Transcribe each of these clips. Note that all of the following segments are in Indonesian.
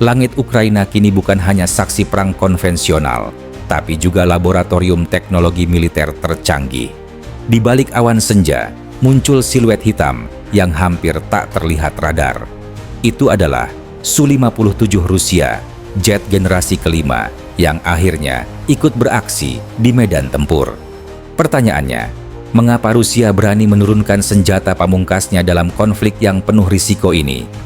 Langit Ukraina kini bukan hanya saksi perang konvensional, tapi juga laboratorium teknologi militer tercanggih. Di balik awan senja, muncul siluet hitam yang hampir tak terlihat radar. Itu adalah Su-57 Rusia, jet generasi kelima, yang akhirnya ikut beraksi di medan tempur. Pertanyaannya, mengapa Rusia berani menurunkan senjata pamungkasnya dalam konflik yang penuh risiko ini?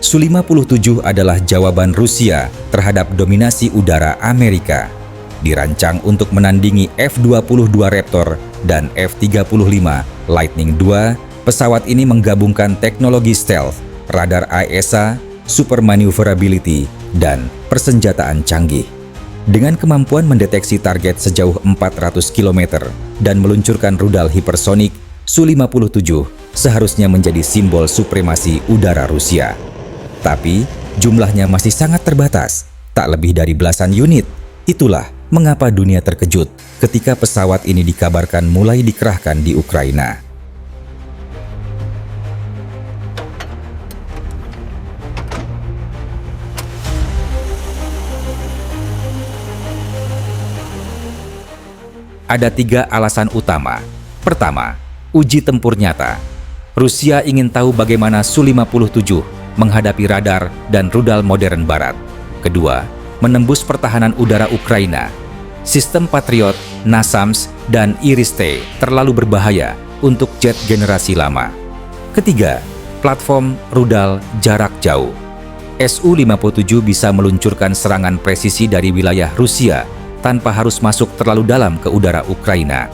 Su-57 adalah jawaban Rusia terhadap dominasi udara Amerika. Dirancang untuk menandingi F-22 Raptor dan F-35 Lightning II, pesawat ini menggabungkan teknologi stealth, radar AESA, super maneuverability, dan persenjataan canggih. Dengan kemampuan mendeteksi target sejauh 400 km dan meluncurkan rudal hipersonik, Su-57 seharusnya menjadi simbol supremasi udara Rusia. Tapi, jumlahnya masih sangat terbatas, tak lebih dari belasan unit. Itulah mengapa dunia terkejut ketika pesawat ini dikabarkan mulai dikerahkan di Ukraina. Ada 3 alasan utama. Pertama, uji tempur nyata. Rusia ingin tahu bagaimana Su-57 menghadapi radar dan rudal modern Barat. Kedua, menembus pertahanan udara Ukraina. Sistem Patriot, NASAMS, dan Iris-T terlalu berbahaya untuk jet generasi lama. Ketiga, platform rudal jarak jauh. Su-57 bisa meluncurkan serangan presisi dari wilayah Rusia tanpa harus masuk terlalu dalam ke udara Ukraina.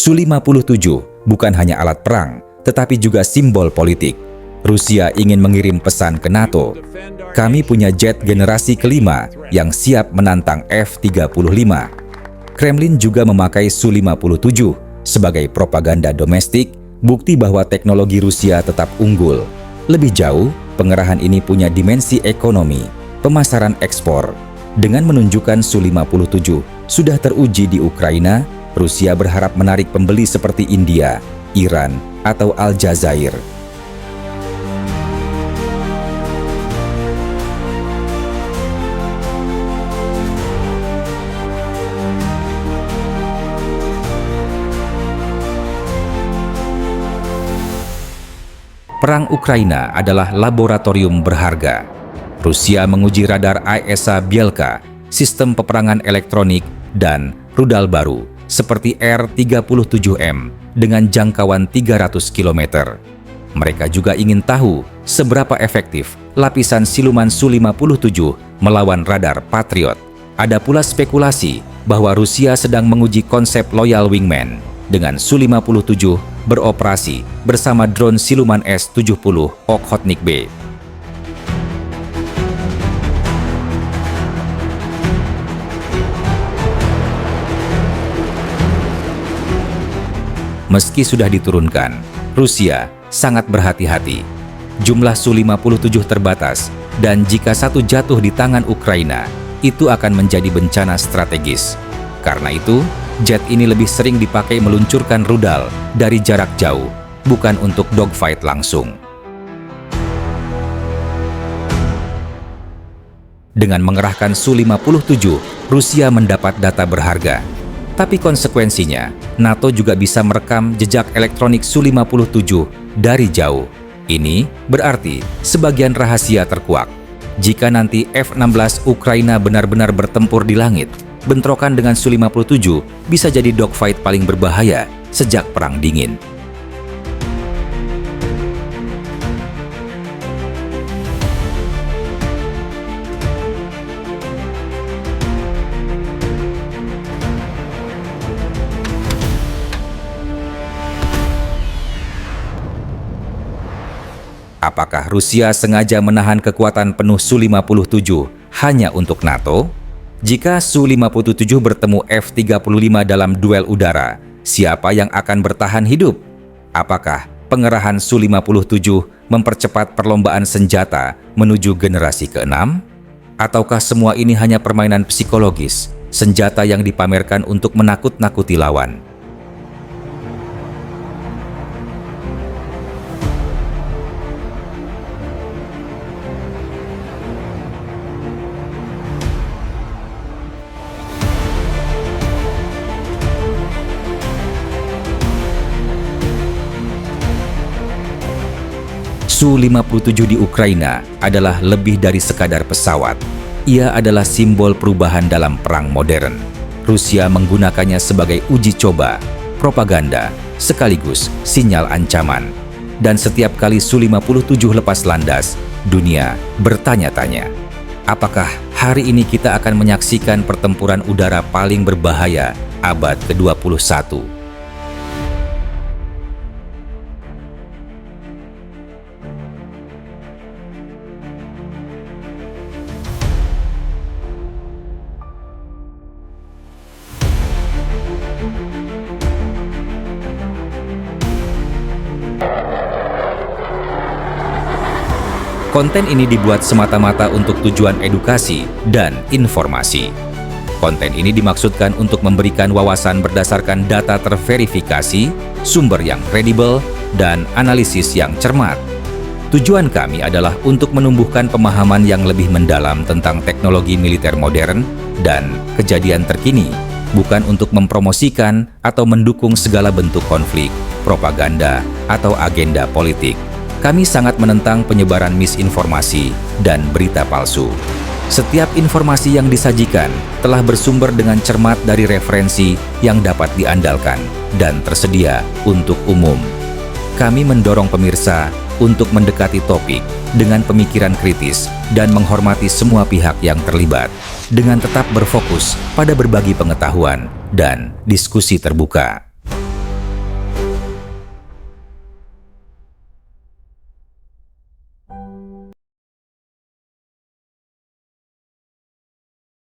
Su-57 bukan hanya alat perang, tetapi juga simbol politik. Rusia ingin mengirim pesan ke NATO. Kami punya jet generasi kelima yang siap menantang F-35. Kremlin juga memakai Su-57 sebagai propaganda domestik, bukti bahwa teknologi Rusia tetap unggul. Lebih jauh, pengerahan ini punya dimensi ekonomi, pemasaran ekspor. Dengan menunjukkan Su-57 sudah teruji di Ukraina, Rusia berharap menarik pembeli seperti India, Iran, atau Aljazair. Perang Ukraina adalah laboratorium berharga. Rusia menguji radar AESA Bielka, sistem peperangan elektronik, dan rudal baru seperti R-37M dengan jangkauan 300 km. Mereka juga ingin tahu seberapa efektif lapisan siluman Su-57 melawan radar Patriot. Ada pula spekulasi bahwa Rusia sedang menguji konsep Loyal Wingman dengan Su-57 beroperasi bersama drone siluman S-70 Okhotnik B. Meski sudah diturunkan, Rusia sangat berhati-hati. Jumlah Su-57 terbatas, dan jika satu jatuh di tangan Ukraina, itu akan menjadi bencana strategis. Karena itu, jet ini lebih sering dipakai meluncurkan rudal dari jarak jauh, bukan untuk dogfight langsung. Dengan mengerahkan Su-57, Rusia mendapat data berharga. Tapi konsekuensinya, NATO juga bisa merekam jejak elektronik Su-57 dari jauh. Ini berarti sebagian rahasia terkuak. Jika nanti F-16 Ukraina benar-benar bertempur di langit, bentrokan dengan Su-57 bisa jadi dogfight paling berbahaya sejak Perang Dingin. Apakah Rusia sengaja menahan kekuatan penuh Su-57 hanya untuk NATO? Jika Su-57 bertemu F-35 dalam duel udara, siapa yang akan bertahan hidup? Apakah pengerahan Su-57 mempercepat perlombaan senjata menuju generasi ke-6? Ataukah semua ini hanya permainan psikologis, senjata yang dipamerkan untuk menakut-nakuti lawan? Su-57 di Ukraina adalah lebih dari sekadar pesawat. Ia adalah simbol perubahan dalam perang modern. Rusia menggunakannya sebagai uji coba, propaganda, sekaligus sinyal ancaman. Dan setiap kali Su-57 lepas landas, dunia bertanya-tanya, apakah hari ini kita akan menyaksikan pertempuran udara paling berbahaya abad ke-21? Konten ini dibuat semata-mata untuk tujuan edukasi dan informasi. Konten ini dimaksudkan untuk memberikan wawasan berdasarkan data terverifikasi, sumber yang kredibel, dan analisis yang cermat. Tujuan kami adalah untuk menumbuhkan pemahaman yang lebih mendalam tentang teknologi militer modern dan kejadian terkini, bukan untuk mempromosikan atau mendukung segala bentuk konflik, propaganda, atau agenda politik. Kami sangat menentang penyebaran misinformasi dan berita palsu. Setiap informasi yang disajikan telah bersumber dengan cermat dari referensi yang dapat diandalkan dan tersedia untuk umum. Kami mendorong pemirsa untuk mendekati topik dengan pemikiran kritis dan menghormati semua pihak yang terlibat, dengan tetap berfokus pada berbagi pengetahuan dan diskusi terbuka.